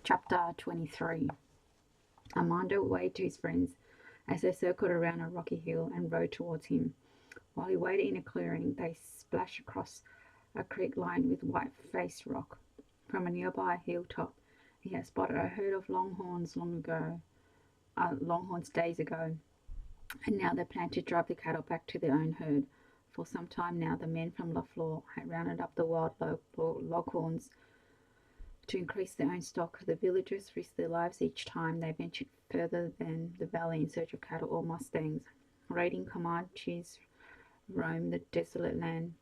Chapter 23. Armando waved to his friends as they circled around a rocky hill and rode towards him. While he waited in a clearing, they splashed across a creek lined with white-faced rock. From a nearby hilltop, he had spotted a herd of longhorns days ago, and now they planned to drive the cattle back to their own herd. For some time now, the men from LaFleur had rounded up the wild longhorns to increase their own stock. The villagers risked their lives each time they ventured further than the valley in search of cattle or mustangs. Raiding Comanches roamed the desolate land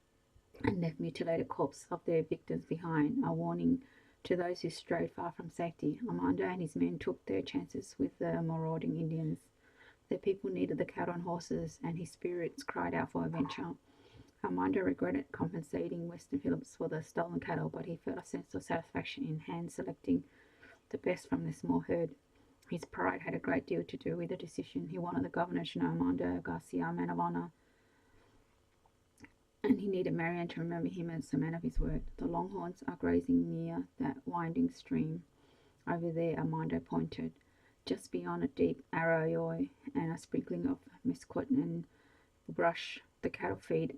and left mutilated corpses of their victims behind, a warning to those who strayed far from safety. Armando and his men took their chances with the marauding Indians. The people needed the cattle and horses, and his spirits cried out for adventure. Armando regretted compensating Weston Phillips for the stolen cattle, but he felt a sense of satisfaction in hand-selecting the best from the small herd. His pride had a great deal to do with the decision. He wanted the governor to know Armando Garcia, a man of honor, and he needed Marianne to remember him as a man of his word. The longhorns are grazing near that winding stream. Over there, Armando pointed, just beyond a deep arroyo and a sprinkling of mesquite and brush. The cattle feed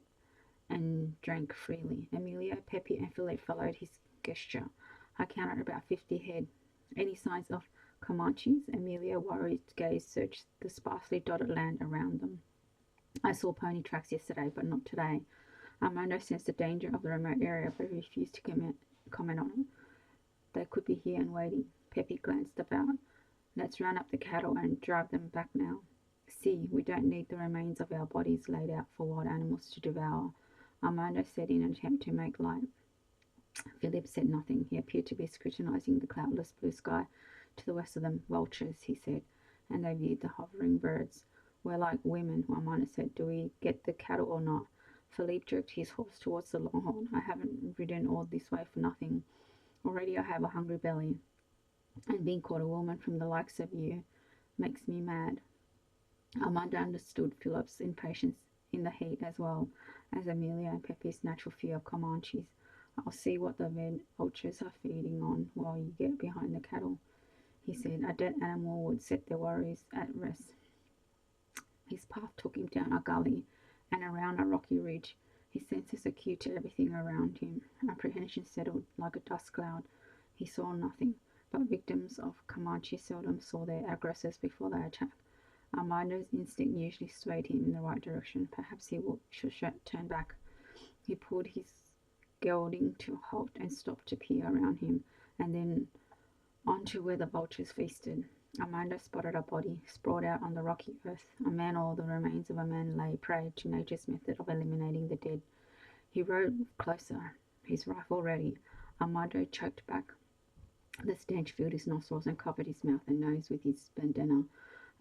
and drank freely. Emilio, Pepe, and Philip followed his gesture. I counted about 50 head. Any signs of Comanches? Emilio's worried gaze searched the sparsely dotted land around them. I saw pony tracks yesterday, but not today. Armando sensed the danger of the remote area, but refused to comment on it. They could be here and waiting. Pepe glanced about. Let's round up the cattle and drive them back now. See, we don't need the remains of our bodies laid out for wild animals to devour, Armando said in an attempt to make light. Philip said nothing. He appeared to be scrutinizing the cloudless blue sky to the west of them. Vultures, he said, and they viewed the hovering birds. We're like women, Armando said. Do we get the cattle or not? Philippe jerked his horse towards the longhorn. I haven't ridden all this way for nothing. Already I have a hungry belly, and being called a woman from the likes of you makes me mad. Armando understood Philip's impatience in the heat as well as Amelia and Pepe's natural fear of Comanches. I'll see what the vultures are feeding on while you get behind the cattle, he said. A dead animal would set their worries at rest. His path took him down a gully and around a rocky ridge. His senses acute to everything around him. Apprehension settled like a dust cloud. He saw nothing, but victims of Comanche seldom saw their aggressors before they attacked. Armando's instinct usually swayed him in the right direction. Perhaps he should turn back. He pulled his gelding to a halt and stopped to peer around him, and then onto where the vultures feasted. Armando spotted a body sprawled out on the rocky earth. A man or the remains of a man lay prey to nature's method of eliminating the dead. He rode closer, his rifle ready. Armando choked back. The stench filled his nostrils and covered his mouth and nose with his bandana.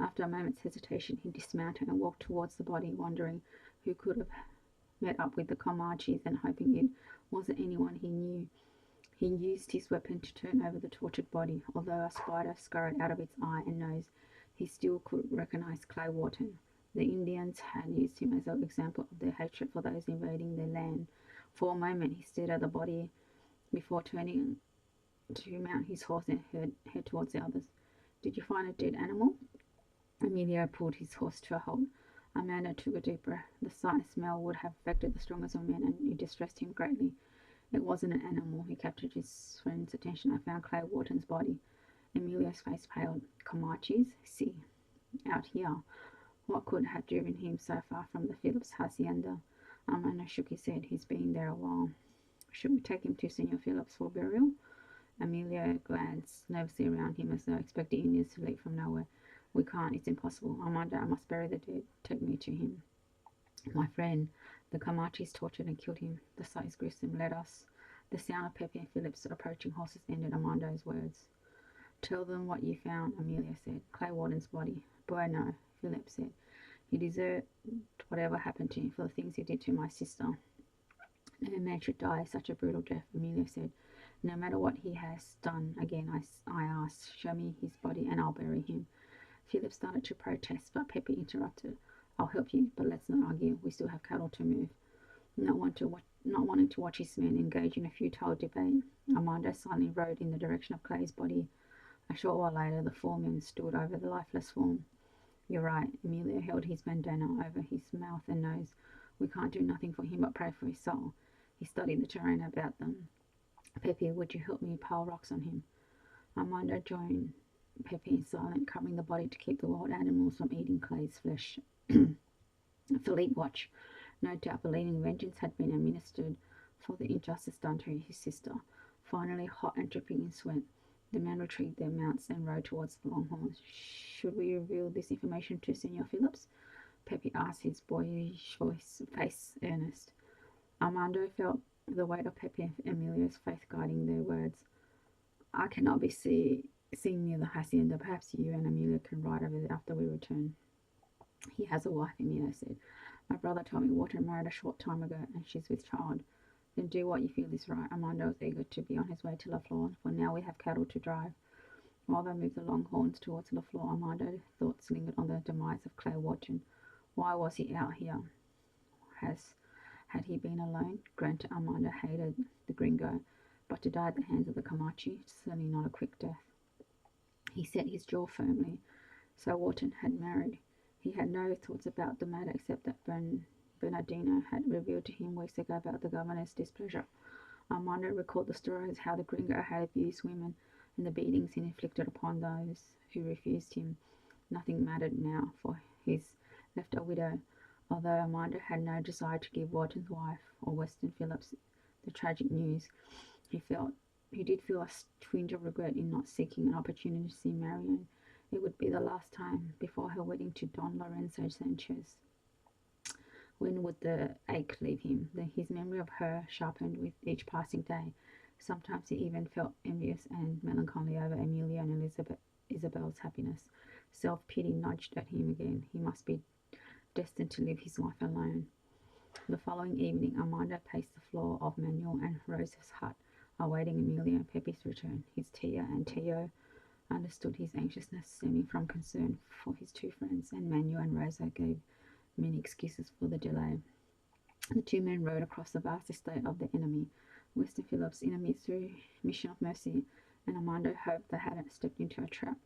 After a moment's hesitation, he dismounted and walked towards the body, wondering who could have met up with the Comanches and hoping it wasn't anyone he knew. He used his weapon to turn over the tortured body. Although a spider scurried out of its eye and nose, he still could recognize Clay Wharton. The Indians had used him as an example of their hatred for those invading their land. For a moment he stared at the body before turning to mount his horse and head towards the others. Did you find a dead animal? Emilio pulled his horse to a halt. Armando took a deep breath. The sight and smell would have affected the strongest of men, and it distressed him greatly. It wasn't an animal. He captured his friend's attention. I found Clay Wharton's body. Emilio's face paled. Comanches? See, out here. What could have driven him so far from the Phillips hacienda? Armando shook his head. He's been there a while. Should we take him to Senor Phillips for burial? Emilio glanced nervously around him as though expecting Indians to leap from nowhere. We can't. It's impossible. Armando, I must bury the dead. Take me to him. My friend, the Comanches tortured and killed him. The sight is gruesome. Let us. The sound of Pepe and Philip's approaching horses ended Armando's words. Tell them what you found, Amelia said. Clay Wharton's body. Bueno, Philip said. He deserved whatever happened to him for the things he did to my sister. No man should die such a brutal death, Amelia said. No matter what he has done, again I ask, show me his body and I'll bury him. Philip started to protest, but Pepe interrupted. I'll help you, but let's not argue. We still have cattle to move. Not wanting to watch his men engage in a futile debate, Armando silently rode in the direction of Clay's body. A short while later, the four men stood over the lifeless form. You're right. Emilio held his bandana over his mouth and nose. We can't do nothing for him but pray for his soul. He studied the terrain about them. Pepe, would you help me pile rocks on him? Armando joined Pepe in silence, covering the body to keep the wild animals from eating Clay's flesh. Philippe watched, no doubt believing vengeance had been administered for the injustice done to his sister. Finally, hot and dripping in sweat, the men retrieved their mounts and rode towards the Longhorns. Should we reveal this information to Senor Phillips? Pepe asked, his boyish face earnest. Armando felt the weight of Pepe and Emilio's faith guiding their words. I cannot be seen near the hacienda. Perhaps you and Emilio can ride over there after we return. He has a wife, Emilio said. My brother told me Walter married a short time ago, and she's with child. Then do what you feel is right. Armando was eager to be on his way to La Flor, for now we have cattle to drive. While they moved the Longhorns towards La Flor, Armando's thoughts lingered on the demise of Clay Wharton. Why was he out here? Had he been alone? Granted, Armando hated the gringo, but to die at the hands of the Comanche, certainly not a quick death. He set his jaw firmly. So Wharton had married. He had no thoughts about the matter except that Bernardino had revealed to him weeks ago about the governor's displeasure. Armando recalled the stories how the gringo had abused women and the beatings he inflicted upon those who refused him. Nothing mattered now, for he's left a widow. Although Armando had no desire to give Wharton's wife or Weston Phillips the tragic news, he did feel a twinge of regret in not seeking an opportunity to see Marian. It would be the last time before her wedding to Don Lorenzo Sanchez. When would the ache leave him? His memory of her sharpened with each passing day. Sometimes he even felt envious and melancholy over Emilia and Isabel's happiness. Self-pity nudged at him again. He must be destined to live his life alone. The following evening, Armando paced the floor of Manuel and Rosa's hut, awaiting Emilia and Pepe's return. His tia and Teo understood his anxiousness stemming from concern for his two friends, and Manuel and Rosa gave many excuses for the delay. The two men rode across the vast estate of the enemy, Weston Phillips in a mission of mercy, and Armando hoped they hadn't stepped into a trap.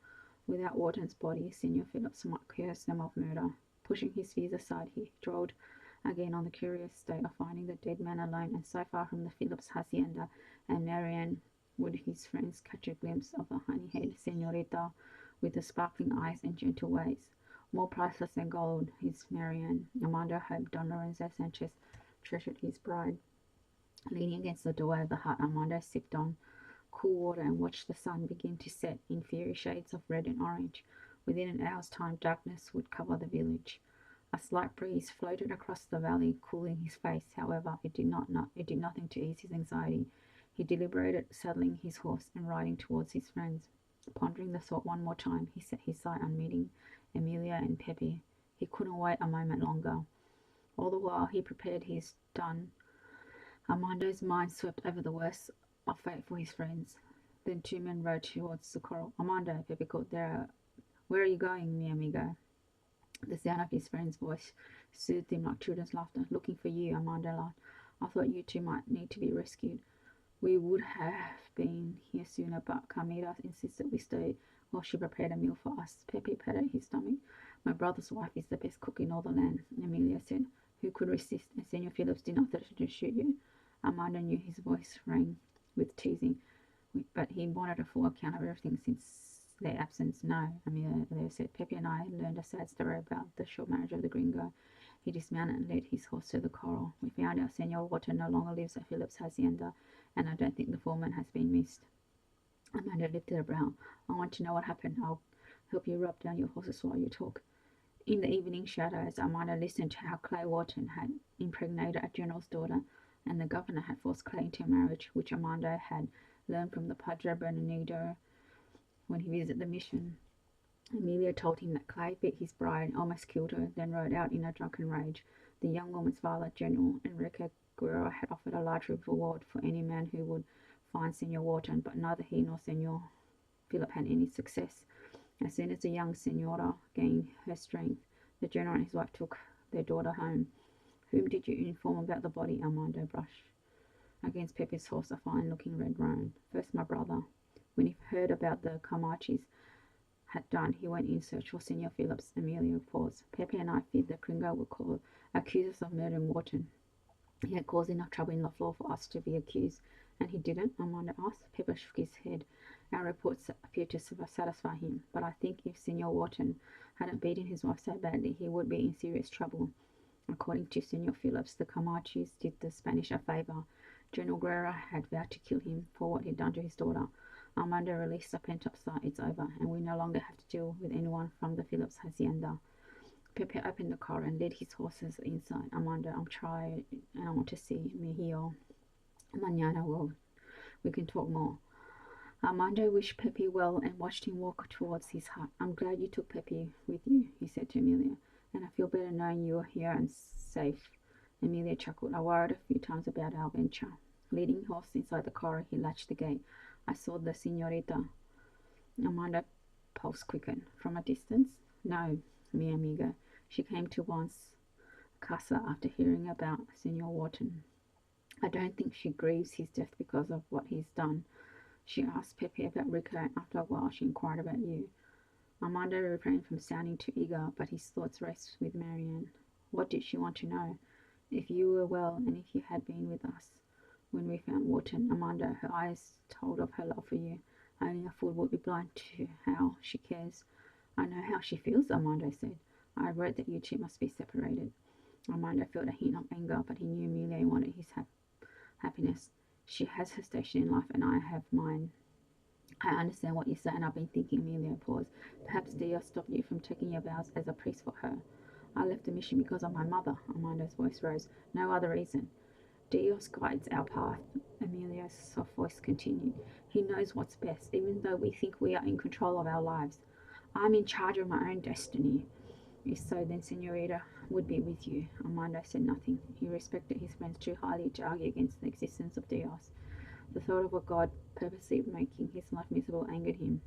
Without Wharton's body, Senor Phillips might accuse them of murder. Pushing his fears aside, he dwelled again on the curious state of finding the dead man alone and so far from the Phillips hacienda, and Marian. Would his friends catch a glimpse of the honey-haired senorita with the sparkling eyes and gentle ways? More priceless than gold, his Marian. Armando hoped Don Lorenzo Sanchez treasured his bride. Leaning against the doorway of the hut, Armando sipped on cool water and watched the sun begin to set in fiery shades of red and orange. Within an hour's time, darkness would cover the village. A slight breeze floated across the valley, cooling his face. However, it did nothing to ease his anxiety. He deliberated, saddling his horse and riding towards his friends. Pondering the thought one more time, he set his sight on meeting Emilia and Pepe. He couldn't wait a moment longer. All the while he prepared his dun, Armando's mind swept over the worst of fate for his friends. Then two men rode towards the corral. Armando, Pepe called, where are you going, mi amigo? The sound of his friend's voice soothed him like children's laughter. Looking for you, Armando laughed. I thought you two might need to be rescued. We would have been here sooner, but Carmita insisted we stay while she prepared a meal for us. Pepe patted his stomach. My brother's wife is the best cook in all the land, Emilia said. Who could resist? And Senor Phillips did not threaten to shoot you. Armando knew his voice rang with teasing, but he wanted a full account of everything since their absence. No, Emilia said. Pepe and I learned a sad story about the short marriage of the gringo. He dismounted and led his horse to the corral. We found out Senor Walter no longer lives at Phillips' hacienda, and I don't think the foreman has been missed. Armando lifted a brow. I want to know what happened. I'll help you rub down your horses while you talk. In the evening shadows, Armando listened to how Clay Wharton had impregnated a general's daughter, and the governor had forced Clay into a marriage, which Armando had learned from the Padre Bernardino when he visited the mission. Emilia told him that Clay beat his bride and almost killed her, then rode out in a drunken rage. The young woman's father, General Enrique Guerrero, had offered a large reward for any man who would find Senor Wharton, but neither he nor Senor Philip had any success. As soon as the young senora gained her strength, the general and his wife took their daughter home. Whom did you inform about the body? Armando brushed against Pepe's horse, a fine-looking red roan. First my brother. When he heard heard about the Camachis had done, he went in search for Senor Phillips. Amelia paused. Pepe and I feared the Kringo would accuse us of murdering Wharton. He had caused enough trouble in the floor for us to be accused. And he didn't? Amanda asked. Pepper shook his head. Our reports appeared to satisfy him, but I think if Senor Wharton hadn't beaten his wife so badly, he would be in serious trouble. According to Senor Phillips, the Camachis did the Spanish a favor. General Guerra had vowed to kill him for what he'd done to his daughter. Armando released the pent-up sigh. It's over, and we no longer have to deal with anyone from the Phillips hacienda. Pepe opened the car and led his horses inside. Armando, I'm tired, and I want to see Mejio. Mañana we can talk more. Armando wished Pepe well and watched him walk towards his hut. I'm glad you took Pepe with you, he said to Amelia, and I feel better knowing you are here and safe. Amelia chuckled. I worried a few times about our venture. Leading horse inside the car, he latched the gate. I saw the señorita. Armando pulse quickened. From a distance? No, mi amiga. She came to once casa after hearing about Senor Wharton. I don't think she grieves his death because of what he's done. She asked Pepe about Rico, and after a while she inquired about you. Armando refrained from sounding too eager, but his thoughts raced with Marianne. What did she want to know? If you were well, and if you had been with us when we found Wharton. Armando, her eyes told of her love for you. Only a fool would be blind to how she cares. I know how she feels, Armando said. I wrote that you two must be separated. Armando felt a hint of anger, but he knew Amelia wanted his happiness. She has her station in life, and I have mine. I understand what you say, and I've been thinking. Amelia paused. Perhaps Diaz stopped you from taking your vows as a priest for her. I left the mission because of my mother. Armando's voice rose. No other reason. Dios guides our path, Amelia's soft voice continued. He knows what's best, even though we think we are in control of our lives. I'm in charge of my own destiny. If so, then Senorita would be with you. Armando said nothing. He respected his friends too highly to argue against the existence of Dios. The thought of a God purposely making his life miserable angered him.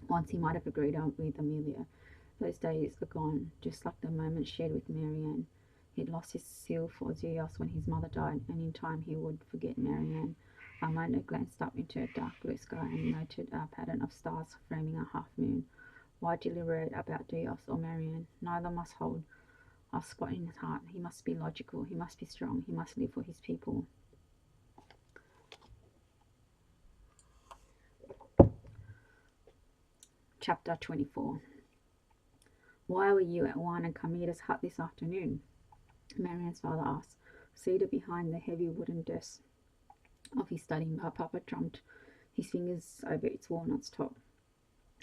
Once he might have agreed with Amelia. Those days are gone, just like the moments shared with Marianne. He'd lost his zeal for Dios when his mother died, and in time he would forget Marianne. Armando glanced up into a dark blue sky and noted a pattern of stars framing a half moon. Why deliberate about Dios or Marianne? Neither must hold a spot in his heart. He must be logical, he must be strong, he must live for his people. Chapter 24. Why were you at Juan and Carmita's hut this afternoon? Marianne's father asked, seated behind the heavy wooden desk of his study. Papa drummed his fingers over its walnut top.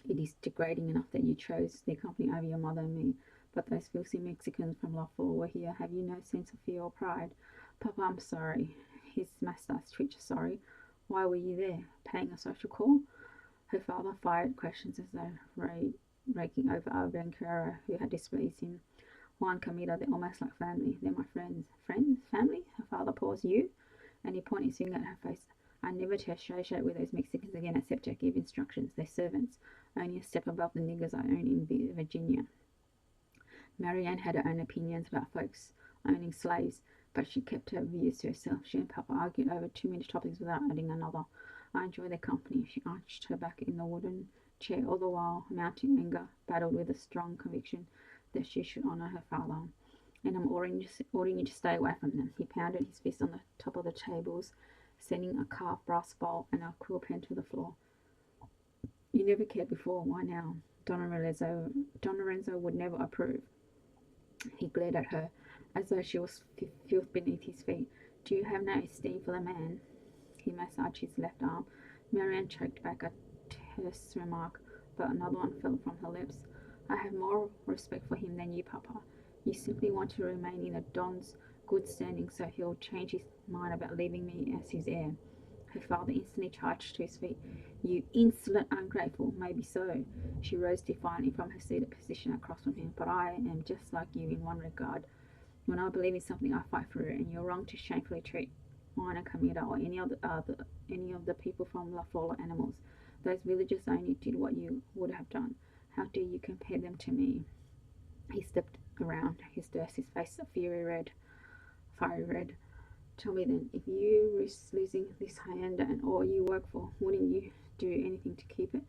It is degrading enough that you chose the company over your mother and me, but those filthy Mexicans from La Fall were here. Have you no sense of fear or pride? Papa, I'm sorry. His mustache twitched. Sorry? Why were you there? Paying a social call? Her father fired questions as though raking over a Vancouver who had displeased him. Juan, Camila, they're almost like family. They're my friends. Friends? Family? Her father paused. You? And he pointed his finger at her face. I never to associate with those Mexicans again except to give instructions. They're servants. Only a step above the niggers I own in Virginia. Marianne had her own opinions about folks owning slaves, but she kept her views to herself. She and Papa argued over too many topics without adding another. I enjoy their company. She arched her back in the wooden chair, all the while mounting anger, battled with a strong conviction that she should honour her father. And I'm ordering you to stay away from them. He pounded his fist on the top of the tables, sending a carved brass bowl and a quill pen to the floor. You never cared before. Why now? Don Lorenzo would never approve. He glared at her, as though she was filth beneath his feet. Do you have no esteem for the man? He massaged his left arm. Marianne choked back a terse remark, but another one fell from her lips. I have more respect for him than you, Papa. You simply want to remain in the Don's good standing so he'll change his mind about leaving me as his heir. Her father instantly charged to his feet. You insolent, ungrateful. Maybe so. She rose defiantly from her seated position across from him. But I am just like you in one regard. When I believe in something, I fight for it, and you're wrong to shamefully treat mine and Camila or any of the people from La Folla animals. Those villagers only did what you would have done. How dare you compare them to me? He stepped around, his face a fiery red. Tell me then, if you risk losing this hacienda and all you work for, wouldn't you do anything to keep it.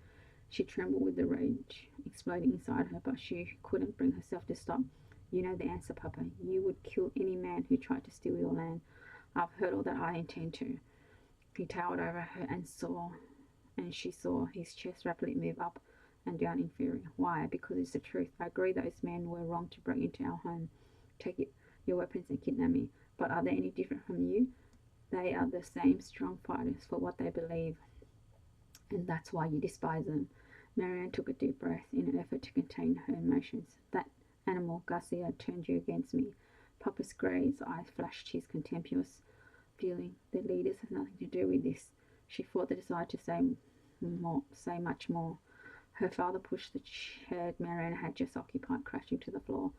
She trembled with the rage exploding inside her, but she couldn't bring herself to stop. You know the answer, Papa. You would kill any man who tried to steal your land. I've heard all that. I intend to. He towered over her and she saw his chest rapidly move up and down in fury. Why? Because it's the truth. I agree those men were wrong to break into our home, take your weapons and kidnap me. But are they any different from you? They are the same strong fighters for what they believe, and that's why you despise them. Marianne took a deep breath in an effort to contain her emotions. That animal, Garcia, turned you against me. Papa's grey's eyes flashed his contemptuous feeling. The leaders have nothing to do with this. She fought the desire to say much more. Her father pushed the chair Marianne had just occupied, crashing to the floor.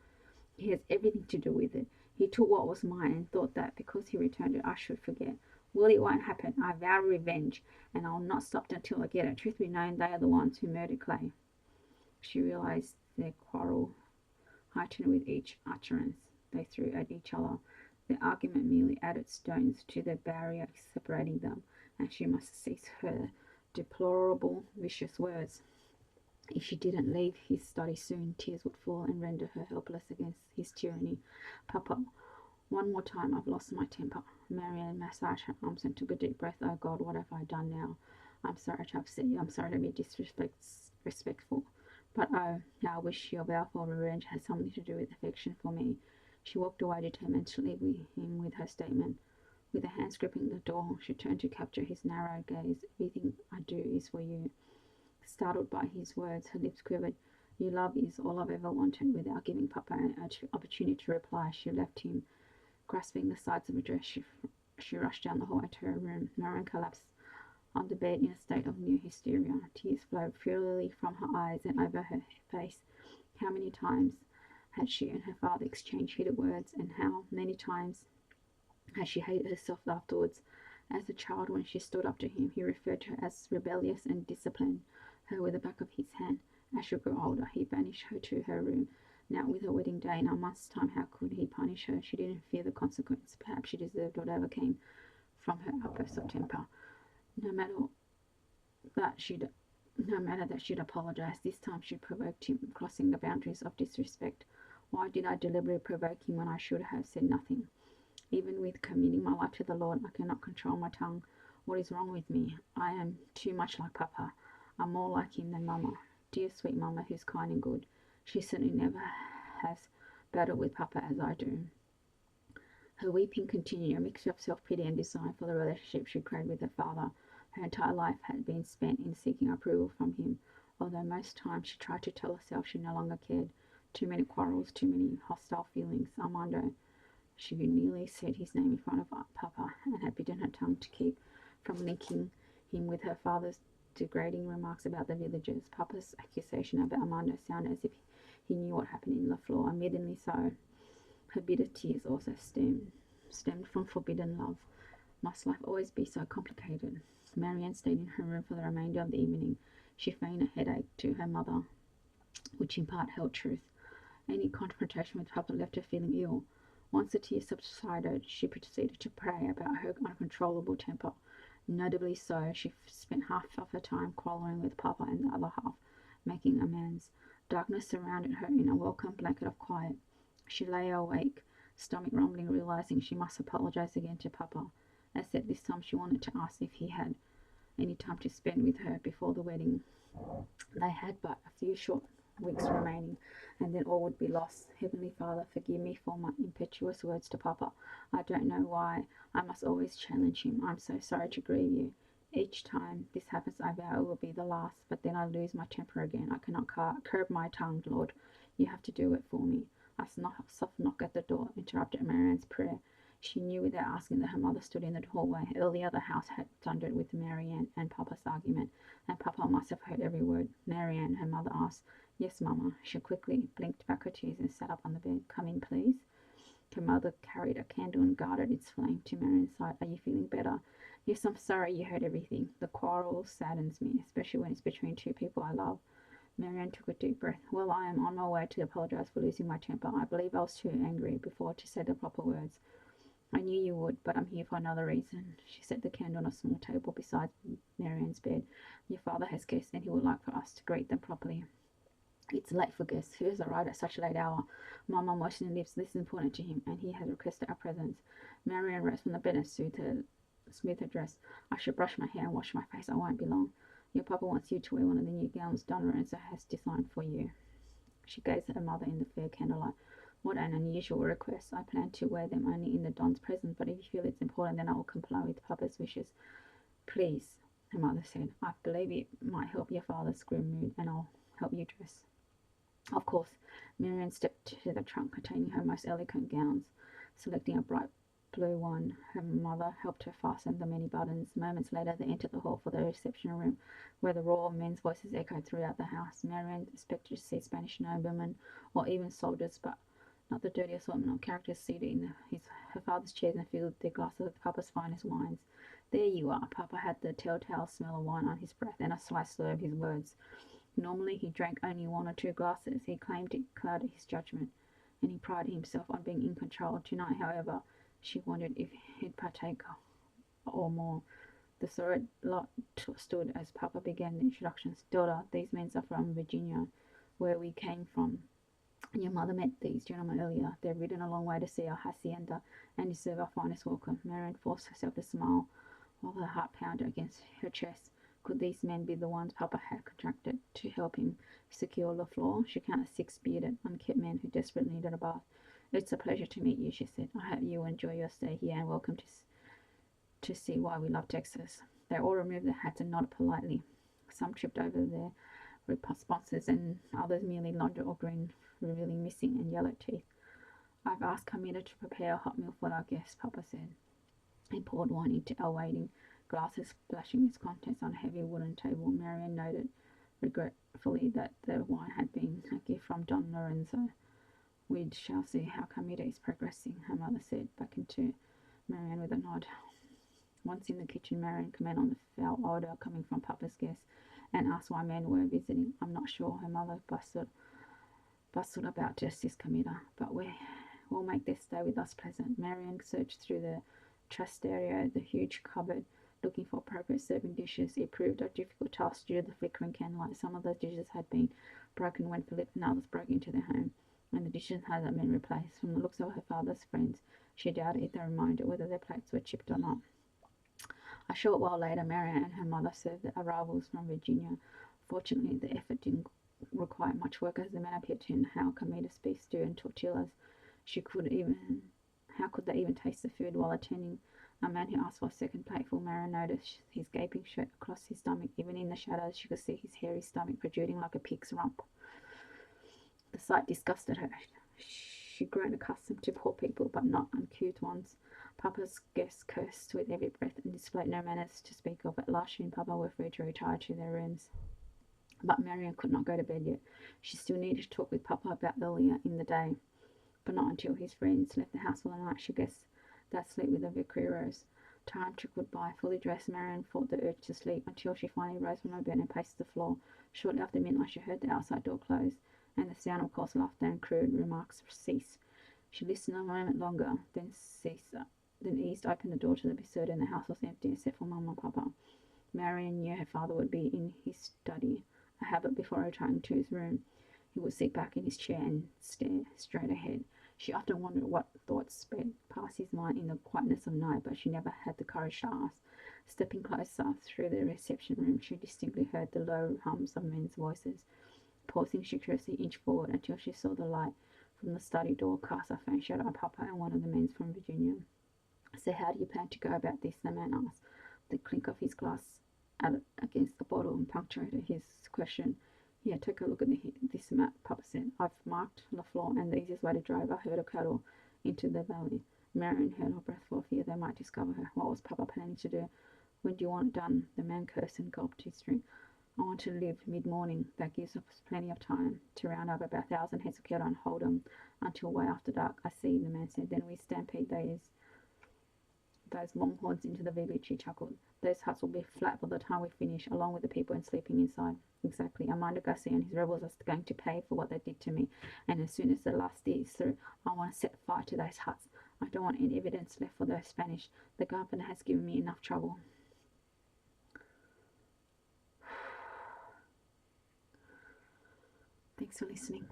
He has everything to do with it. He took what was mine and thought that because he returned it, I should forget. Well, it won't happen. I vow revenge, and I'll not stop until I get it. Truth be known, they are the ones who murdered Clay. She realized their quarrel heightened with each utterance they threw at each other. Their argument merely added stones to the barrier separating them, and she must cease her deplorable, vicious words. If she didn't leave his study soon, tears would fall and render her helpless against his tyranny. Papa, one more time, I've lost my temper. Marianne massaged her arms and took a deep breath. Oh God, what have I done now? I'm sorry to upset you. I'm sorry to be disrespectful. But oh, how I wish your baleful revenge had something to do with affection for me. She walked away, determined to leave him with her statement. With her hands gripping the door, she turned to capture his narrow gaze. Everything I do is for you. Startled by his words, her lips quivered. Your love is all I've ever wanted. Without giving Papa an opportunity to reply, she left him. Grasping the sides of her dress, she rushed down the hallway to her room. Marianne collapsed on the bed in a state of new hysteria. Tears flowed freely from her eyes and over her face. How many times had she and her father exchanged heated words, and how many times had she hated herself afterwards? As a child, when she stood up to him, he referred to her as rebellious and disciplined her with the back of his hand. As she grew older, he banished her to her room. Now, with her wedding day in a month's time, how could he punish her? She didn't fear the consequence. Perhaps she deserved whatever came from her outburst of temper. No matter that she'd apologized, this time she provoked him, crossing the boundaries of disrespect. Why did I deliberately provoke him when I should have said nothing? Even with committing my life to the Lord, I cannot control my tongue. What is wrong with me? I am too much like Papa. I'm more like him than Mama. Dear sweet Mama, who's kind and good. She certainly never has battled with Papa as I do. Her weeping continued, a mixture of self-pity and desire for the relationship she craved with her father. Her entire life had been spent in seeking approval from him, although most times she tried to tell herself she no longer cared. Too many quarrels, too many hostile feelings. Armando. She nearly said his name in front of Papa and had bitten her tongue to keep from linking him with her father's degrading remarks about the villagers. Papa's accusation about Armando sounded as if he knew what happened in the floor. Admittedly so. Her bitter tears also stemmed from forbidden love. Must life always be so complicated? Marianne stayed in her room for the remainder of the evening. She feigned a headache to her mother, which in part held truth. Any confrontation with Papa left her feeling ill. Once the tears subsided, she proceeded to pray about her uncontrollable temper. Notably so, she spent half of her time quarreling with Papa and the other half making amends. Darkness surrounded her in a welcome blanket of quiet. She lay awake, stomach rumbling, realizing she must apologize again to Papa. Except this time she wanted to ask if he had any time to spend with her before the wedding. They had but a few short weeks remaining, and then all would be lost. Heavenly Father, forgive me for my impetuous words to Papa. I don't know why I must always challenge him. I'm so sorry to grieve you. Each time this happens, I vow it will be the last, but then I lose my temper again. I cannot curb my tongue, Lord. You have to do it for me. A soft knock at the door interrupted Marianne's prayer. She knew without asking that her mother stood in the hallway. Earlier the house had thundered with Marianne and Papa's argument, and Papa must have heard every word. Marianne, her mother asked. Yes, Mama. She quickly blinked back her tears and sat up on the bed. Come in, please. Her mother carried a candle and guarded its flame to Marianne's side. Are you feeling better? Yes, I'm sorry you heard everything. The quarrel saddens me, especially when it's between two people I love. Marianne took a deep breath. Well, I am on my way to apologize for losing my temper. I believe I was too angry before to say the proper words. I knew you would, but I'm here for another reason. She set the candle on a small table beside Marianne's bed. Your father has guests, and he would like for us to greet them properly. It's late for guests. Who has arrived at such a late hour? Mama moistened her lips. This is important to him, and he has requested our presence. Marianne rose from the bed and smoothed her dress. I should brush my hair and wash my face. I won't be long. Your papa wants you to wear one of the new gowns Donna Lorenzo has designed for you. She gazed at her mother in the fair candlelight. What an unusual request. I plan to wear them only in the Don's presence, but if you feel it's important, then I will comply with Papa's wishes. Please, her mother said. I believe it might help your father's grim mood, and I'll help you dress. Of course. Marianne stepped to the trunk containing her most elegant gowns. Selecting a bright blue one, her mother helped her fasten the many buttons. Moments later, they entered the hall for the reception room, where the roar of men's voices echoed throughout the house. Marianne expected to see Spanish noblemen or even soldiers, but not the dirty assortment of characters seated in her father's chairs and filled their glasses with Papa's finest wines. There you are. Papa had the telltale smell of wine on his breath and a slight slur of his words. Normally he drank only one or two glasses. He claimed it clouded his judgment, and he prided himself on being in control. Tonight, however, she wondered if he'd partake or more. The sorrel lot stood as Papa began the introductions. Daughter, these men are from Virginia, where we came from. Your mother met these gentlemen earlier. They've ridden a long way to see our hacienda and deserve our finest welcome. Marianne forced herself to smile while her heart pounded against her chest. Could these men be the ones Papa had contracted to help him secure the floor? She counted 6 bearded, unkempt men who desperately needed a bath. It's a pleasure to meet you, she said. I hope you enjoy your stay here and welcome to see why we love Texas. They all removed their hats and nodded politely. Some tripped over their responses, and others merely nodded or grinned, revealing missing and yellow teeth. I've asked Camilla to prepare a hot meal for our guests, Papa said. He poured wine into our waiting glasses, splashing its contents on a heavy wooden table. Marianne noted regretfully that the wine had been a gift from Don Lorenzo. We shall see how Camilla is progressing, her mother said, back into Marianne with a nod. Once in the kitchen, Marianne commented on the foul odour coming from Papa's guests and asked why men were visiting. I'm not sure, her mother bustled about to assist Camilla, but we'll make their stay with us pleasant. Marianne searched through the trasteria, the huge cupboard, looking for appropriate serving dishes. It proved a difficult task due to the flickering candlelight. Some of those dishes had been broken when Philip and others broke into their home, and the dishes hadn't been replaced. From the looks of her father's friends, she doubted if they reminded whether their plates were chipped or not. A short while later, Marianne and her mother served the arrivals from Virginia. Fortunately, the effort didn't require much work, as the men appeared to know how Camilla's beef stew and tortillas. How could they even taste the food while attending a man who asked for a second plateful? Marianne noticed his gaping shirt across his stomach. Even in the shadows, she could see his hairy stomach protruding like a pig's rump. The sight disgusted her. She'd grown accustomed to poor people, but not uncouth ones. Papa's guests cursed with every breath and displayed no manners to speak of. At last, she and Papa were free to retire to their rooms. But Marianne could not go to bed yet. She still needed to talk with Papa about earlier in the day, but not until his friends left the house for the night. She guessed they'd sleep with the vaqueros. Time took goodbye. Fully dressed, Marianne fought the urge to sleep until she finally rose from her bed and paced the floor. Shortly after midnight, she heard the outside door close, and the sound of coarse laughter and crude remarks cease. She listened a moment longer, then eased open the door to the absurd, and the house was empty except for Mama and Papa. Marianne knew her father would be in his study, a habit before retiring to his room. He would sit back in his chair and stare straight ahead. She often wondered what thoughts sped past his mind in the quietness of night, but she never had the courage to ask. Stepping closer through the reception room, she distinctly heard the low hums of men's voices. Pausing, she curiously inched forward until she saw the light from the study door cast a faint shadow on Papa and one of the men from Virginia. So how do you plan to go about this? The man asked. The clink of his glass against the bottle punctuated his question. Yeah, take a look at this map, Papa said. I've marked the floor and the easiest way to drive a herd of cattle into the valley. Marianne held her breath for fear they might discover her. What was Papa planning to do? When do you want it done? The man cursed and gulped his drink. I want to leave mid-morning. That gives us plenty of time to round up about 1,000 heads of cattle and hold them until way after dark. I see, the man said. Then we stampede those longhorns into the village, he chuckled. Those huts will be flat by the time we finish, along with the people and sleeping inside. Exactly. Armando Garcia and his rebels are going to pay for what they did to me, and as soon as the last day is through, I want to set fire to those huts. I don't want any evidence left for the Spanish. The governor has given me enough trouble. Thanks for listening.